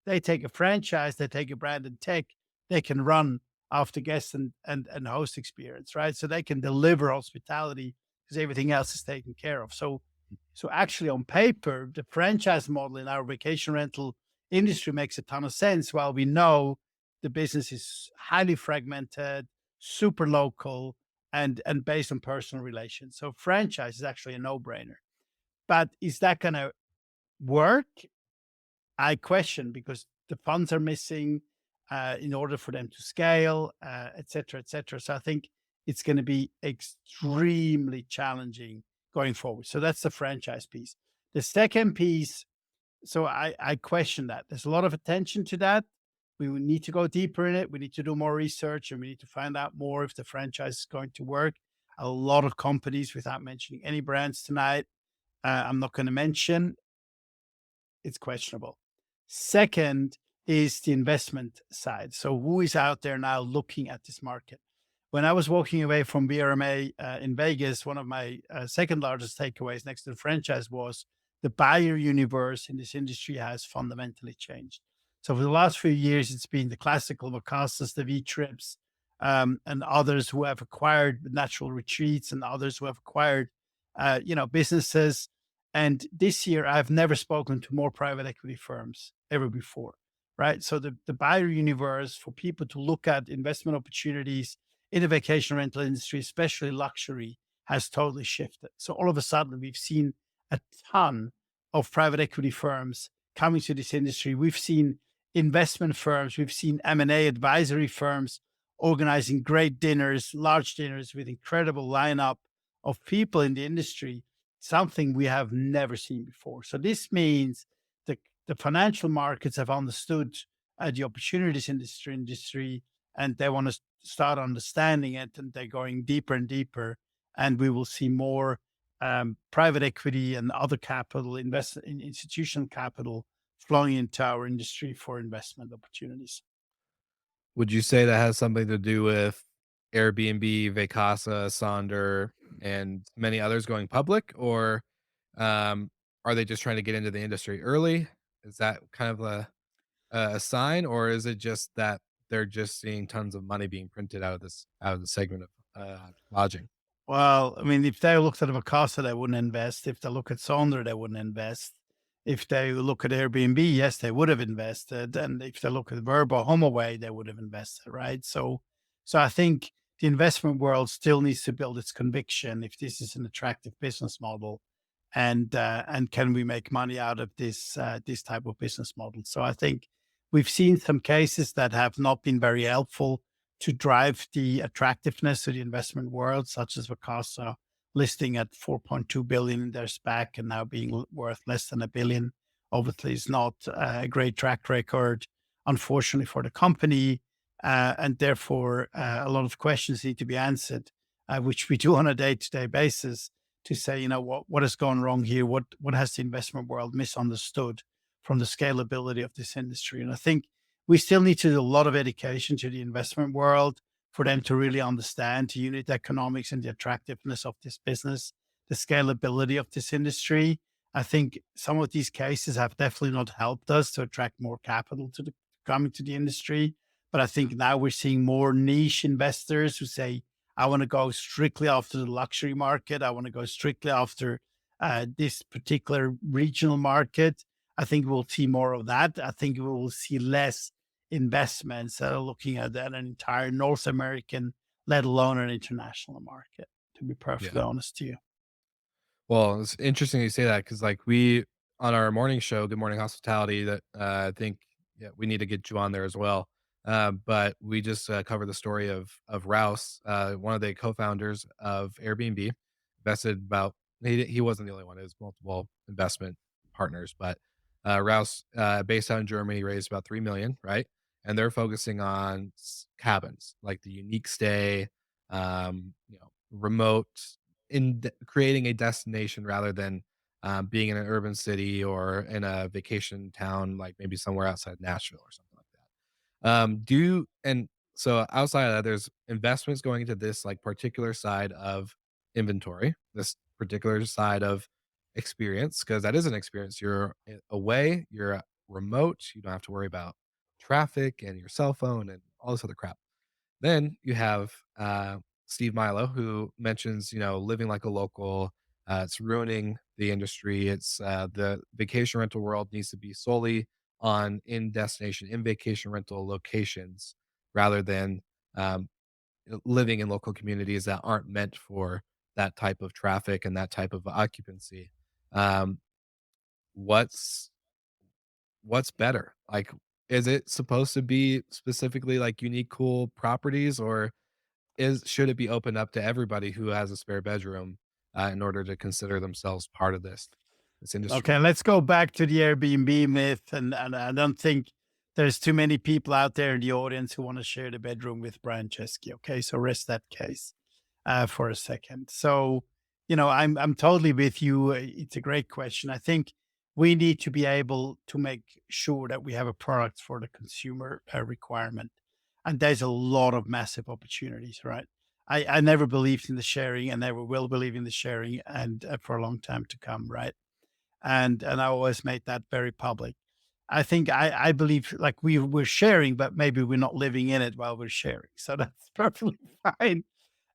They take a franchise, they take a brand and tech, they can run after guests and host experience, right? So they can deliver hospitality because everything else is taken care of. So actually, on paper, the franchise model in our vacation rental industry makes a ton of sense. While we know the business is highly fragmented, super local, and based on personal relations. So franchise is actually a no-brainer. But is that going to work? I question because the funds are missing in order for them to scale, et cetera, et cetera. So I think it's going to be extremely challenging going forward. So that's the franchise piece. The second piece, so I question that. There's a lot of attention to that. We will need to go deeper in it. We need to do more research and we need to find out more if the franchise is going to work. A lot of companies, without mentioning any brands tonight, I'm not going to mention, it's questionable. Second is the investment side. So who is out there now looking at this market? When I was walking away from BRMA in Vegas, one of my second largest takeaways next to the franchise was the buyer universe in this industry has fundamentally changed. So for the last few years, it's been the classical Vacatas, the V Trips, and others who have acquired natural retreats and others who have acquired, businesses. And this year, I've never spoken to more private equity firms ever before, right? So the buyer universe for people to look at investment opportunities in the vacation rental industry, especially luxury, has totally shifted. So all of a sudden, we've seen a ton of private equity firms coming to this industry. We've seen investment firms, we've seen M&A advisory firms organizing great dinners, large dinners with incredible lineup of people in the industry, something we have never seen before. So this means the financial markets have understood the opportunities in this industry, and they want to start understanding it, and they're going deeper and deeper. And we will see more private equity and other capital, institutional capital flowing into our industry for investment opportunities. Would you say that has something to do with Airbnb, Vacasa, Sonder, and many others going public, or are they just trying to get into the industry early? Is that kind of a sign, or is it just that they're just seeing tons of money being printed out of the segment of lodging? Well, I mean, if they looked at Vacasa, they wouldn't invest. If they look at Sonder, they wouldn't invest. If they look at Airbnb, yes, they would have invested. And if they look at Verbo, HomeAway, they would have invested, right? So I think the investment world still needs to build its conviction if this is an attractive business model, and can we make money out of this type of business model? So I think we've seen some cases that have not been very helpful to drive the attractiveness of the investment world, such as Vacasa listing at 4.2 billion in their SPAC and now being worth less than a billion. Obviously, is not a great track record, unfortunately, for the company. And therefore, a lot of questions need to be answered, which we do on a day to day basis to say, what has gone wrong here? What has the investment world misunderstood from the scalability of this industry? And I think we still need to do a lot of education to the investment world for them to really understand the unit economics and the attractiveness of this business, the scalability of this industry. I think some of these cases have definitely not helped us to attract more capital to the coming to the industry. But I think now we're seeing more niche investors who say, I want to go strictly after the luxury market. I want to go strictly after this particular regional market. I think we'll see more of that. I think we will see less investments that are looking at an entire North American, let alone an international market, to be perfectly Yeah. honest to you. Well, it's interesting you say that because, like, we on our morning show, Good Morning Hospitality, that I think, yeah, we need to get you on there as well. But we just covered the story of Rouse, one of the co-founders of Airbnb, invested about he wasn't the only one; it was multiple investment partners. But Rouse, based out in Germany, raised about 3 million, right? And they're focusing on cabins, like the unique stay, remote creating a destination rather than being in an urban city or in a vacation town, like maybe somewhere outside Nashville or something like that. Do you, and so outside of that, there's investments going into this like particular side of inventory, this particular side of experience, because that is an experience. You're away, you're remote, you don't have to worry about traffic and your cell phone and all this other crap. Then you have Steve Milo, who mentions, living like a local. It's ruining the industry. It's the vacation rental world needs to be solely on in destination, in vacation rental locations, rather than um, living in local communities that aren't meant for that type of traffic and that type of occupancy. Um, what's what's better? Like, is it supposed to be specifically like unique, cool properties, or should it be opened up to everybody who has a spare bedroom, in order to consider themselves part of this Okay, industry? let's go back to the Airbnb myth. And I don't think there's too many people out there in the audience who want to share the bedroom with Brian Chesky. Okay, so rest that case for a second. So, I'm totally with you. It's a great question. I think we need to be able to make sure that we have a product for the consumer requirement, and there's a lot of massive opportunities, right? I never believed in the sharing, and never will believe in the sharing, and for a long time to come, right? And I always made that very public. I think I believe like we're sharing, but maybe we're not living in it while we're sharing. So that's perfectly fine.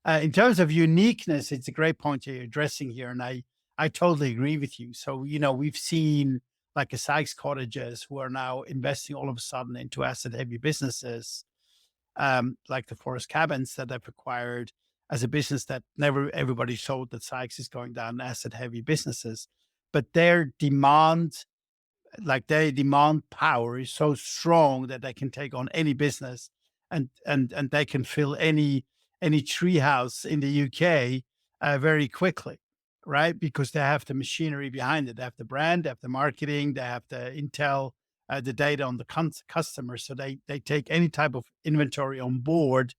In terms of uniqueness, it's a great point you're addressing here, and I totally agree with you. So we've seen like a Sykes Cottages who are now investing all of a sudden into asset heavy businesses, like the Forest Cabins that they've acquired as a business that never everybody thought that Sykes is going down asset heavy businesses, but their demand, like their demand power is so strong that they can take on any business, and they can fill any treehouse in the UK very quickly, right? Because they have the machinery behind it. They have the brand, they have the marketing, they have the intel, the data on the customer. So they take any type of inventory on board.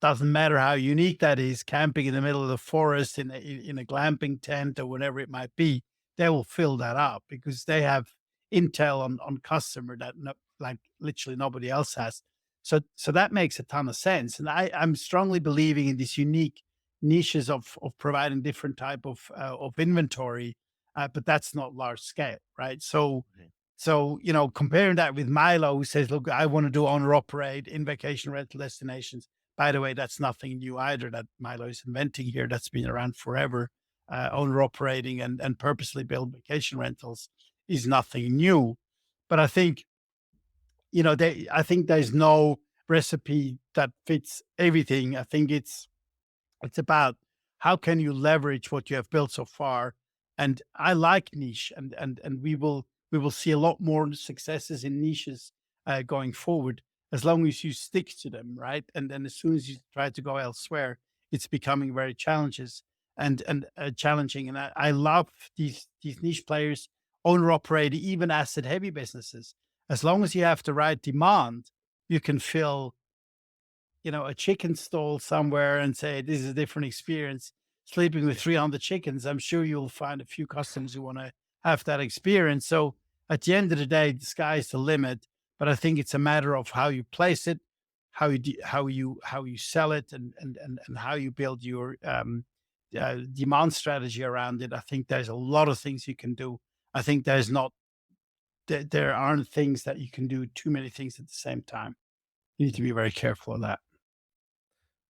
Doesn't matter how unique that is, camping in the middle of the forest in a glamping tent or whatever it might be, they will fill that up because they have intel on customer that like literally nobody else has. So that makes a ton of sense. And I'm strongly believing in these unique niches of providing different type of inventory, but that's not large scale, right? So comparing that with Milo, who says, "Look, I want to do owner operate in vacation rental destinations." By the way, that's nothing new either that Milo is inventing here. That's been around forever. Owner operating and purposely built vacation rentals is nothing new. But I think, I think there's no recipe that fits everything. I think it's about how can you leverage what you have built so far. And I like niche, and we will see a lot more successes in niches going forward. as long as you stick to them, right? And then as soon as you try to go elsewhere, it's becoming very challenges and challenging. And I love these niche players, owner operator, even asset heavy businesses. As long as you have the right demand, you can fill, a chicken stall somewhere and say, this is a different experience. Sleeping with Yeah. 300 chickens, I'm sure you'll find a few customers who want to have that experience. So at the end of the day, the sky's the limit. But I think it's a matter of how you place it, how you sell it, and how you build your demand strategy around it. I think there's a lot of things you can do. I think there aren't things that you can do too many things at the same time. You need to be very careful of that.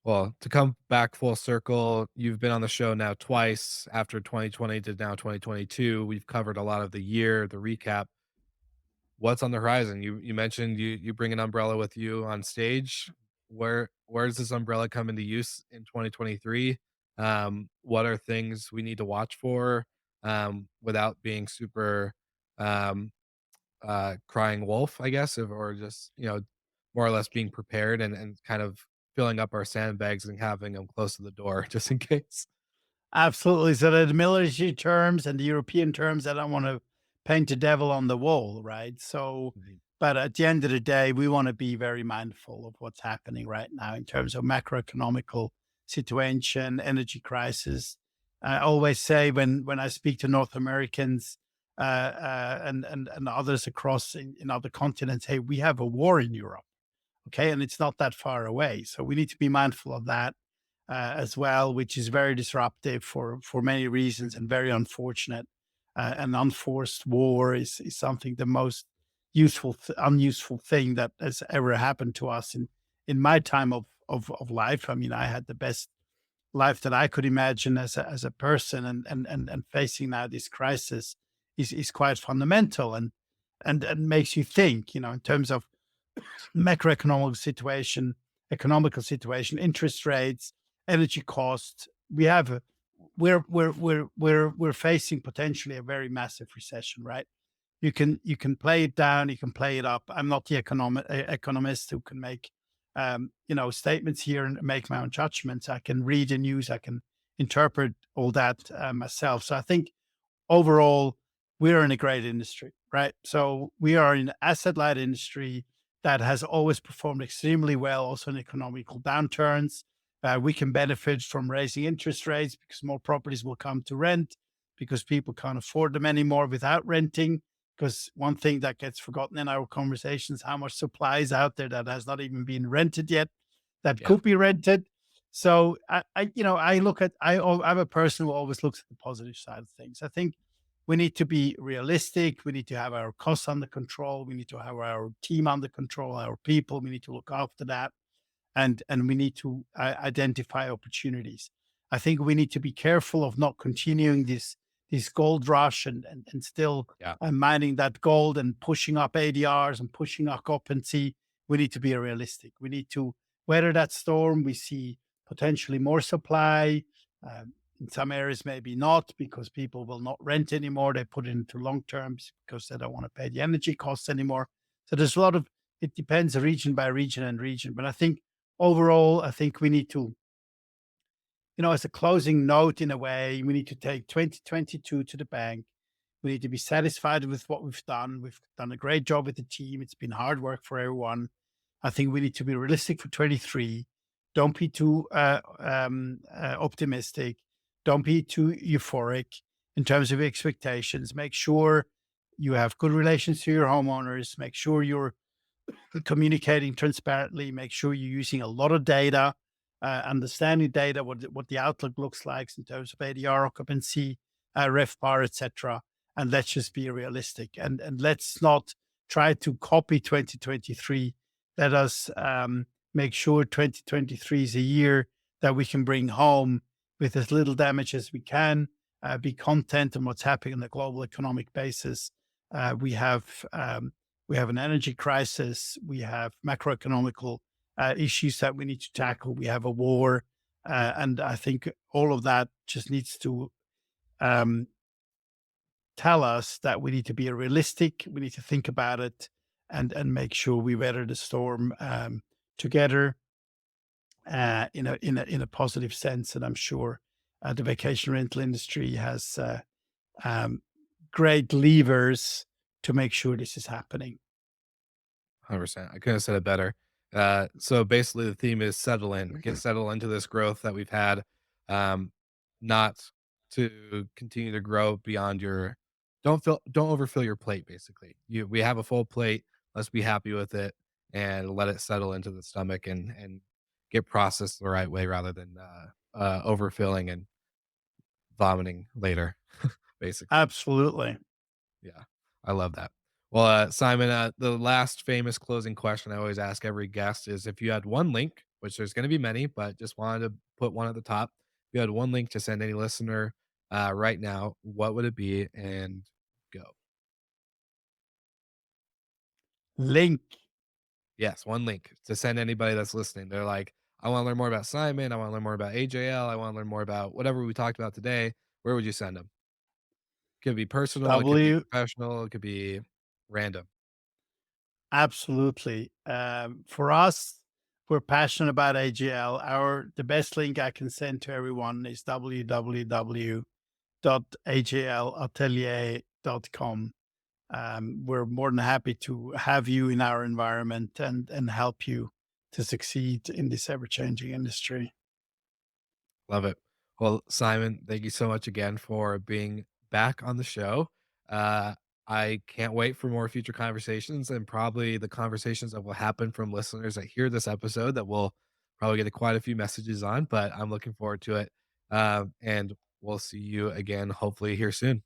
Well, to come back full circle, you've been on the show now twice after 2020 to now 2022. We've covered a lot of the year, the recap. What's on the horizon? You mentioned you bring an umbrella with you on stage. Where does this umbrella come into use in 2023? What are things we need to watch for without being super um, crying wolf, I guess, or just more or less being prepared and kind of filling up our sandbags and having them close to the door just in case. Absolutely. So the military terms and the European terms, I don't want to paint the devil on the wall, right? So, Mhm. but at the end of the day, we want to be very mindful of what's happening right now in terms of macroeconomical situation, energy crisis. I always say when I speak to North Americans and others across in other continents, hey, we have a war in Europe, okay, and it's not that far away. So we need to be mindful of that as well, which is very disruptive for many reasons and very unfortunate. An unforced war is something the most unuseful thing that has ever happened to us in my time of life. I mean, I had the best life that I could imagine as a person, and facing now this crisis is quite fundamental and makes you think, in terms of macroeconomic situation, economical situation, interest rates, energy costs. We're facing potentially a very massive recession, right? You can play it down, you can play it up. I'm not the economist who can make statements here and make my own judgments. I can read the news, I can interpret all that myself. So I think overall, we're in a great industry, right? So we are in asset light industry that has always performed extremely well, also in economical downturns. We can benefit from raising interest rates because more properties will come to rent because people can't afford them anymore without renting. Because one thing that gets forgotten in our conversations, how much supply is out there that has not even been rented yet, that Yeah. could be rented. So I'm a person who always looks at the positive side of things. I think we need to be realistic. We need to have our costs under control. We need to have our team under control, our people. We need to look after that, and we need to identify opportunities. I think we need to be careful of not continuing this gold rush and still Yeah. mining that gold and pushing up ADRs and pushing up occupancy. We need to be realistic. We need to weather that storm. We see potentially more supply. In some areas, maybe not, because people will not rent anymore. They put it into long terms because they don't want to pay the energy costs anymore. So there's a lot of, it depends region by region and region. But I think overall, I think we need to, as a closing note, in a way, we need to take 2022 to the bank. We need to be satisfied with what we've done. We've done a great job with the team. It's been hard work for everyone. I think we need to be realistic for 23. Don't be too optimistic. Don't be too euphoric in terms of expectations. Make sure you have good relations to your homeowners. Make sure you're communicating transparently. Make sure you're using a lot of data, understanding data, what the outlook looks like in terms of ADR occupancy, RevPAR, etc. And let's just be realistic, and let's not try to copy 2023. Let us make sure 2023 is a year that we can bring home with as little damage as we can. Be content on what's happening on a global economic basis. We have an energy crisis. We have macroeconomical issues that we need to tackle. We have a war. And I think all of that just needs to um, tell us that we need to be realistic. We need to think about it and make sure we weather the storm together in a positive sense. And I'm sure the vacation rental industry has um, great levers to make sure this is happening. 100%. I couldn't have said it better. So basically, the theme is settle in, get settled into this growth that we've had, um, not to continue to grow beyond your. Don't overfill your plate. Basically, we have a full plate. Let's be happy with it and let it settle into the stomach and get processed the right way rather than overfilling and vomiting later. Basically. Absolutely. Yeah, I love that. Well, Simon, the last famous closing question I always ask every guest is if you had one link, which there's going to be many, but just wanted to put one at the top. If you had one link to send any listener right now, what would it be? And go. Link. Yes, one link to send anybody that's listening. They're like, I want to learn more about Simon. I want to learn more about AJL. I want to learn more about whatever we talked about today. Where would you send them? Could be personal. It could be W. professional. It could be random. Absolutely. For us, we're passionate about AGL. The best link I can send to everyone is www.aglatelier.com. We're more than happy to have you in our environment and help you to succeed in this ever changing industry. Love it. Well, Simon, thank you so much again for being back on the show. Uh, I can't wait for more future conversations and probably the conversations that will happen from listeners that hear this episode that we'll probably get quite a few messages on, but I'm looking forward to it. And we'll see you again, hopefully here soon.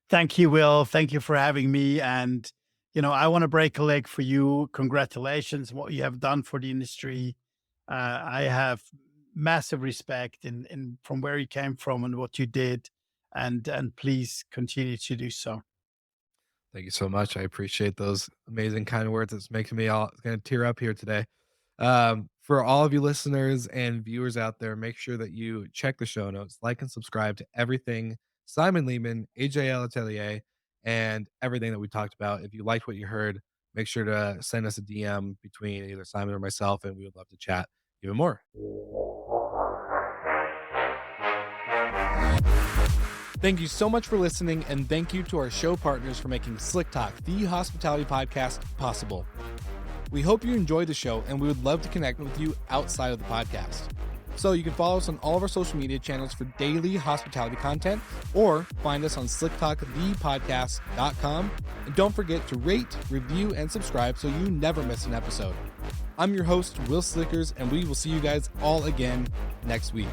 Thank you, Will. Thank you for having me. And, I want to break a leg for you. Congratulations, what you have done for the industry. I have massive respect in from where you came from and what you did. And please continue to do so. Thank you so much. I appreciate those amazing kind words. It's making me all going to tear up here today. For all of you listeners and viewers out there, make sure that you check the show notes, like and subscribe to everything Simon Lehmann, AJL Atelier, and everything that we talked about. If you liked what you heard, make sure to send us a DM between either Simon or myself, and we would love to chat even more. Thank you so much for listening, and thank you to our show partners for making Slick Talk, the hospitality podcast, possible. We hope you enjoyed the show, and we would love to connect with you outside of the podcast. So you can follow us on all of our social media channels for daily hospitality content, or find us on slicktalkthepodcast.com. And don't forget to rate, review, and subscribe so you never miss an episode. I'm your host, Will Slickers, and we will see you guys all again next week.